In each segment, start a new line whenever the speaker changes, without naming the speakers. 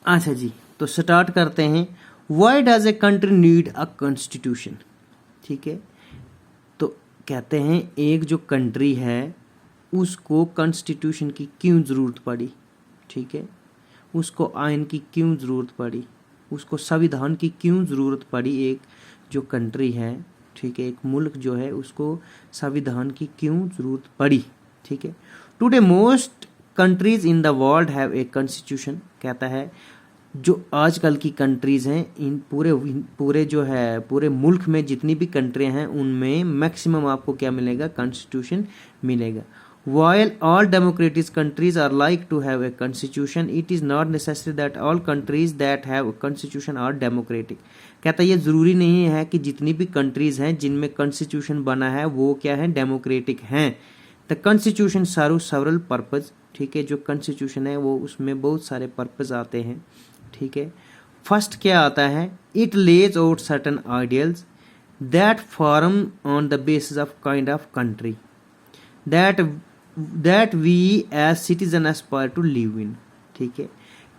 अच्छा जी, तो स्टार्ट करते हैं। Why does a country need a constitution? ठीक है, तो कहते हैं एक जो कंट्री है उसको कॉन्स्टिट्यूशन की क्यों ज़रूरत पड़ी। ठीक है, उसको आयन की क्यों ज़रूरत पड़ी, उसको संविधान की क्यों ज़रूरत पड़ी। एक जो कंट्री है, ठीक है, एक मुल्क जो है उसको संविधान की क्यों ज़रूरत पड़ी। ठीक है, today most countries in the world have a constitution. कहता है जो आजकल की कंट्रीज़ हैं, इन पूरे जो है पूरे मुल्क में जितनी भी कंट्रियां हैं उनमें मैक्सिमम आपको क्या मिलेगा, कॉन्स्टिट्यूशन मिलेगा। While all democratic countries are like to have a constitution, it is not necessary that all countries that have a constitution are democratic. कहता है ये ज़रूरी नहीं है कि जितनी भी कंट्रीज़ हैं जिनमें कॉन्स्टिट्यूशन बना है वो क्या है, डेमोक्रेटिक हैं। The constitution serve several purpose. ठीक है, जो कॉन्स्टिट्यूशन है वो उसमें बहुत सारे पर्पज आते हैं। ठीक है, फर्स्ट क्या आता है, it lays out certain ideals that form on the basis of kind of country that we as citizen aspire to live in. ठीक है,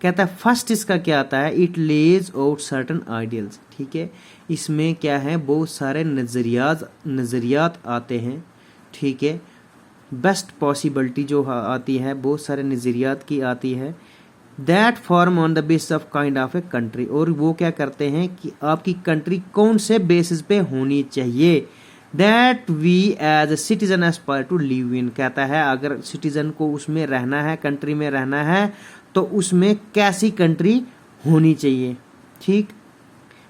कहता है फर्स्ट इसका क्या आता है, it lays out certain ideals. ठीक है, इसमें क्या है, बहुत सारे नज़रियात आते हैं। ठीक है, बेस्ट पॉसिबिलिटी जो आती है बहुत सारे नज़रियात की आती है। That form on the basis of kind of a country, और वो क्या करते हैं कि आपकी कंट्री कौन से बेसिस पे होनी चाहिए। That we as a citizen aspire to live in. कहता है अगर सिटीजन को उसमें रहना है, कंट्री में रहना है, तो उसमें कैसी कंट्री होनी चाहिए। ठीक,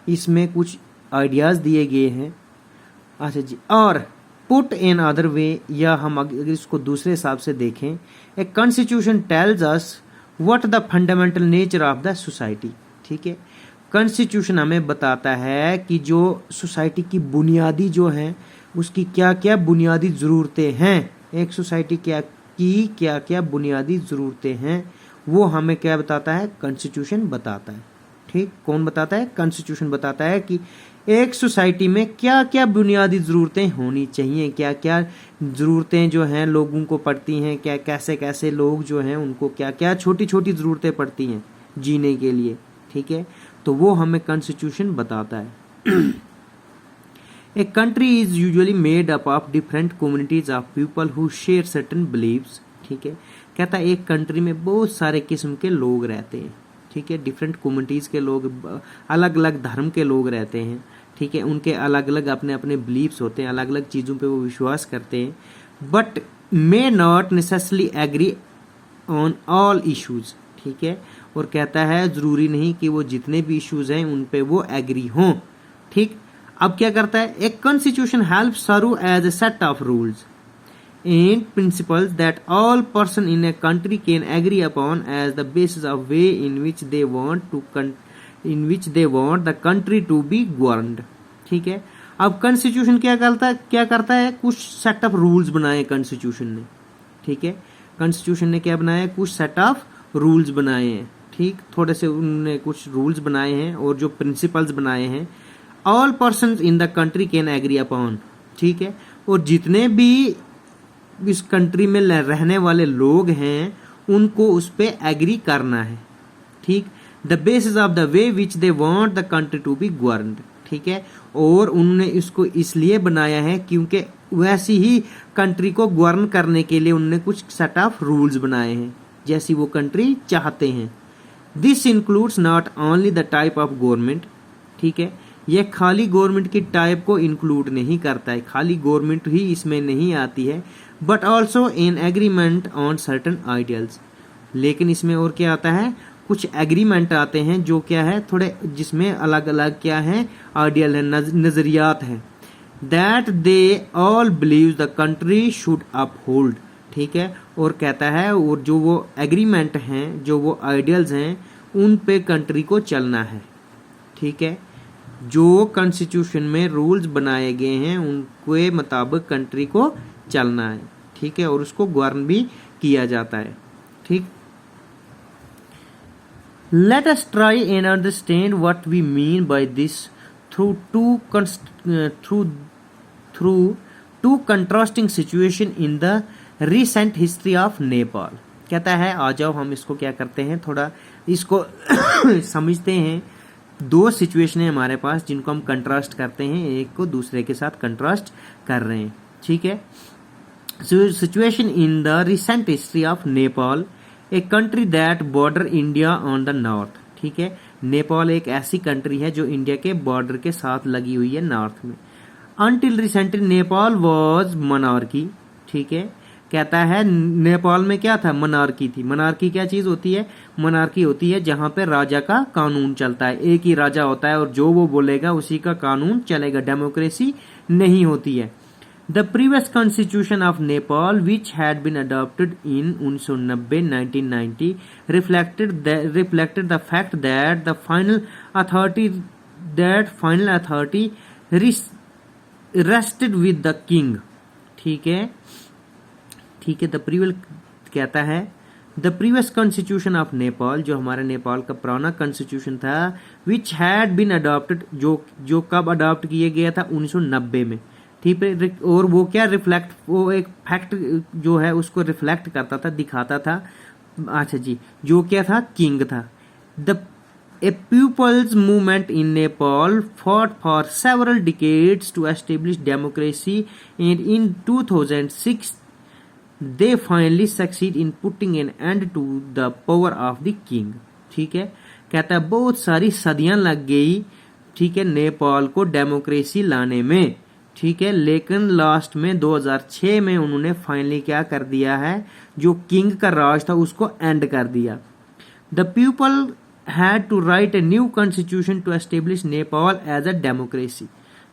इसमें कुछ आइडियाज़ दिए गए हैं। अच्छा जी, और पुट इन अदर वे, या हम अगर इसको दूसरे हिसाब से देखें, a constitution tells us what the fundamental nature of the society. ठीक है, कॉन्स्टिट्यूशन हमें बताता है कि जो सोसाइटी की बुनियादी जो हैं उसकी क्या क्या बुनियादी ज़रूरतें हैं। एक सोसाइटी क्या क्या बुनियादी ज़रूरतें हैं वो हमें क्या बताता है, कॉन्स्टिट्यूशन बताता है। ठीक, कौन बताता है, कॉन्स्टिट्यूशन बताता है कि एक सोसाइटी में क्या क्या बुनियादी ज़रूरतें होनी चाहिए, क्या क्या ज़रूरतें जो हैं लोगों को पड़ती हैं, क्या कैसे कैसे लोग जो हैं उनको क्या क्या छोटी छोटी ज़रूरतें पड़ती हैं जीने के लिए। ठीक है, तो वो हमें कॉन्स्टिट्यूशन बताता है। A country is usually made up of different communities of people who share certain beliefs. ठीक है, कहता है एक कंट्री में बहुत सारे किस्म के लोग रहते हैं। ठीक है, डिफरेंट कम्युनिटीज़ के लोग, अलग अलग धर्म के लोग रहते हैं। ठीक है, उनके अलग अलग अपने अपने बिलीव्स होते हैं, अलग अलग चीज़ों पे वो विश्वास करते हैं, but may not necessarily agree on all issues. ठीक है, और कहता है ज़रूरी नहीं कि वो जितने भी इश्यूज़ हैं उन पे वो एग्री हों। ठीक, अब क्या करता है, एक constitution help serve as a set of rules and principles that all person in a country can agree upon as the basis of way in which they want the country to be governed। ठीक है, अब constitution क्या करता है, कुछ set of rules बनाए constitution ने। ठीक है, कॉन्स्टिट्यूशन ने क्या बनाया, कुछ सेट ऑफ रूल्स बनाए हैं। ठीक, थोड़े से उन्होंने कुछ रूल्स बनाए हैं और जो प्रिंसिपल्स बनाए हैं, all person in the country can agree upon. ठीक है, और जितने भी इस कंट्री में रहने वाले लोग हैं उनको उस पर एग्री करना है। ठीक, the basis of the way which they want the country to be governed. ठीक है, और उन्होंने इसको इसलिए बनाया है क्योंकि वैसी ही कंट्री को गवर्न करने के लिए उन्होंने कुछ सेट ऑफ रूल्स बनाए हैं जैसी वो कंट्री चाहते हैं। This includes not only the type of government. ठीक है, यह खाली गवर्नमेंट की टाइप को इंक्लूड नहीं करता है, खाली गवर्नमेंट ही इसमें नहीं आती है, but also in agreement on certain ideals. लेकिन इसमें और क्या आता है, कुछ एग्रीमेंट आते हैं जो क्या है, थोड़े जिसमें अलग अलग क्या है, आइडियल है, नजरियात है। That they all believe the country should uphold. ठीक है, और कहता है और जो वो एग्रीमेंट हैं, जो वो आइडियल्स हैं, उन पे कंट्री को चलना है। ठीक है, जो कॉन्स्टिट्यूशन में रूल्स बनाए गए हैं उनके मुताबिक कंट्री को चलना है। ठीक है, और उसको गवर्न भी किया जाता है। ठीक, let us try and understand what we mean by this through two contrasting situation in the recent history of Nepal. कहता है आ जाओ हम इसको क्या करते हैं, थोड़ा इसको समझते हैं। दो सिचुएशन है हमारे पास जिनको हम कंट्रास्ट करते हैं, एक को दूसरे के साथ कंट्रास्ट कर रहे हैं, ठीक है। Situation in the recent history of Nepal, a country that border India on the north, ठीक है। नेपाल एक ऐसी कंट्री है जो इंडिया के बॉर्डर के साथ लगी हुई है नॉर्थ में। Until recently Nepal was monarchy, ठीक है। कहता है नेपाल में क्या था, मोनार्की थी। मोनार्की क्या चीज होती है, मोनार्की होती है जहां पे राजा का कानून चलता है, एक ही राजा होता है और जो वो बोलेगा उसी का कानून चलेगा, डेमोक्रेसी नहीं होती है। The previous constitution of Nepal which had been adopted in 1990 reflected the fact that the final authority rested with the king, ठीक है, ठीक है। द प्रीवियस कहता है the previous constitution of Nepal, जो हमारे नेपाल का पुराना कॉन्स्टिट्यूशन था, विच हैड बीन अडॉप्टेड, जो कब अडॉप्ट किया गया था 1990 में, ठीक है। और वो क्या रिफ्लेक्ट, वो एक फैक्ट जो है उसको रिफ्लेक्ट करता था, दिखाता था। अच्छा जी, जो क्या था, किंग था। The a people's movement in Nepal fought for several decades to establish democracy and in 2006 they finally succeed in putting an end to the power of the king, ठीक है। कहता है बहुत सारी सदियां लग गई, ठीक है, नेपाल को डेमोक्रेसी लाने में, ठीक है, लेकिन लास्ट में 2006 में उन्होंने फाइनली क्या कर दिया है, जो किंग का राज था उसको एंड कर दिया। The people had to write a new constitution to establish Nepal as a democracy,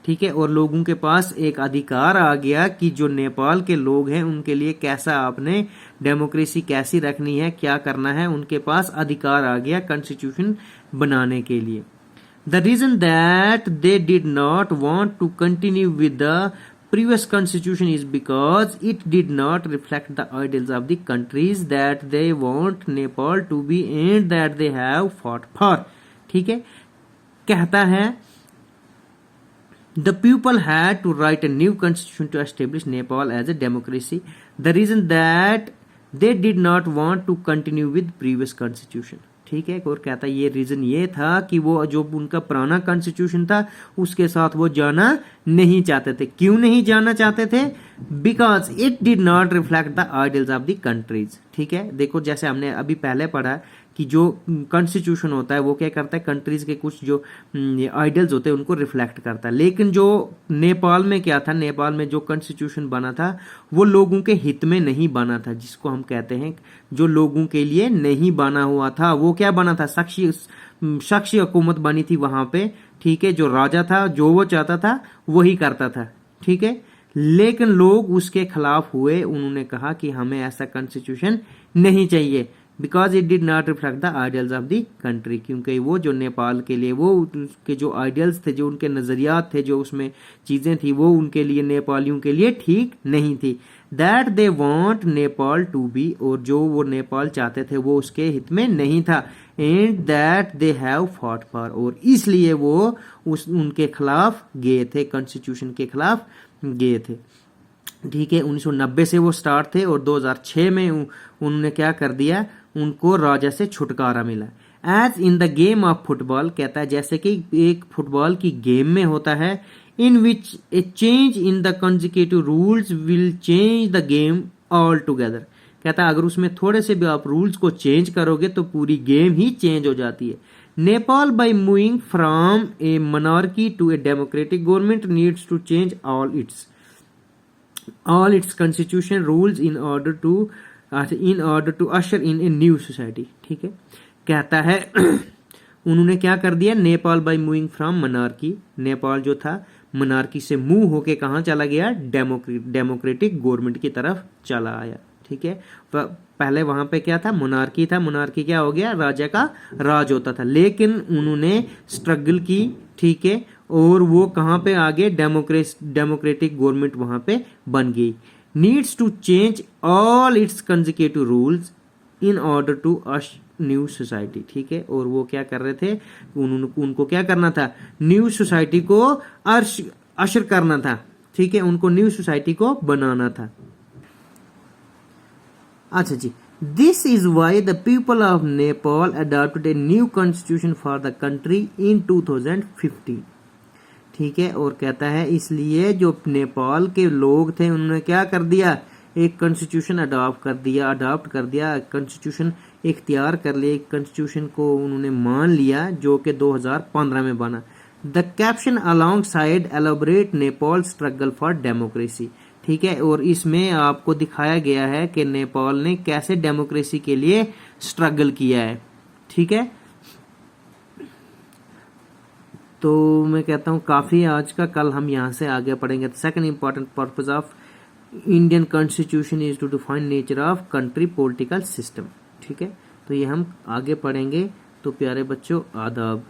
ठीक है। और लोगों के पास एक अधिकार आ गया कि जो नेपाल के लोग हैं उनके लिए कैसा आपने डेमोक्रेसी कैसी रखनी है, क्या करना है, उनके पास अधिकार आ गया कॉन्स्टिट्यूशन बनाने के लिए। The reason that they did not want to continue with the previous constitution is because it did not reflect the ideals of the countries that they want Nepal to be and that they have fought for, ठीक है। कहता है the people had to write a new constitution to establish Nepal as a democracy. The reason that they did not want to continue with previous constitution, ठीक है। और कहता है ये रीजन ये था कि वो जो उनका पुराना कॉन्स्टिट्यूशन था उसके साथ वो जाना नहीं चाहते थे। क्यों नहीं जाना चाहते थे, because it did not reflect the ideals of the countries, ठीक है। देखो जैसे हमने अभी पहले पढ़ा कि जो कॉन्स्टिट्यूशन होता है वो क्या करता है, कंट्रीज के कुछ जो आइडियल्स होते हैं उनको रिफ्लेक्ट करता है। लेकिन जो नेपाल में क्या था, नेपाल में जो कॉन्स्टिट्यूशन बना था वो लोगों के हित में नहीं बना था, जिसको हम कहते हैं जो लोगों के लिए नहीं बना हुआ था। वो क्या बना था, शख्सी हुकूमत बनी थी वहां पे, ठीक है। जो राजा था जो वो चाहता था वही करता था, ठीक है। लेकिन लोग उसके खिलाफ हुए, उन्होंने कहा कि हमें ऐसा कॉन्स्टिट्यूशन नहीं चाहिए, because it did not reflect the ideals of the country, क्योंकि वो जो नेपाल के लिए वो उसके जो आइडियल्स थे, जो उनके नजरियात थे, जो उसमें चीजें थी वो उनके लिए, नेपालियों के लिए ठीक नहीं थी। That they want Nepal to be, और जो वो नेपाल चाहते थे वो उसके हित में नहीं था। And that they have fought for, और इसलिए वो उनके खिलाफ गए थे, कॉन्स्टिट्यूशन के खिलाफ गए थे, ठीक है। 1990 से वो स्टार्ट थे और 2006 में उन्होंने क्या कर दिया, उनको राजा से छुटकारा मिला। As in the game of football, कहता है जैसे कि एक फुटबॉल की गेम में होता है, in which a change in the consecutive rules will change the game altogether. कहता है अगर उसमें थोड़े से भी आप रूल्स को चेंज करोगे तो पूरी गेम ही चेंज हो जाती है। Nepal by moving from a monarchy to a democratic government needs to change all its constitution rules in order to usher in a new society, ठीक है। कहता है उन्होंने क्या कर दिया, Nepal by moving from monarchy, Nepal जो था मोनार्की से मूव होके कहाँ चला गया, डेमोक्रेटिक गवर्नमेंट की तरफ चला आया, ठीक है। पहले वहां पे क्या था, मोनार्की था, मोनार्की क्या हो गया, राजा का राज होता था। लेकिन उन्होंने स्ट्रगल की, ठीक है, और वो कहाँ पे आ गए, डेमोक्रेटिक गवर्नमेंट वहां पे बन गई। Needs to change all its consecutive rules in order to usher new society, ठीक है। और वो क्या कर रहे थे, उनको क्या करना था, न्यू सोसाइटी को अशर करना था, ठीक है, उनको न्यू सोसाइटी को बनाना था। अच्छा जी, this is why the people of Nepal adopted a new constitution for the country in 2015। ठीक है, और कहता है इसलिए जो नेपाल के लोग थे उन्होंने क्या कर दिया, एक कॉन्स्टिट्यूशन अडॉप्ट कर दिया कॉन्स्टिट्यूशन इख्तियार कर लिया, एक कॉन्स्टिट्यूशन को उन्होंने मान लिया जो कि 2015 में बना। The caption along side elaborate Nepal struggle for democracy. ठीक है, और इसमें आपको दिखाया गया है कि नेपाल ने कैसे डेमोक्रेसी के लिए स्ट्रगल किया है। ठीक है, तो मैं कहता हूँ काफी आज का, कल हम यहाँ से आगे पढ़ेंगे। Second important purpose of Indian constitution is to define nature of country political system. ठीक है, तो ये हम आगे पढ़ेंगे। तो प्यारे बच्चों, आदाब।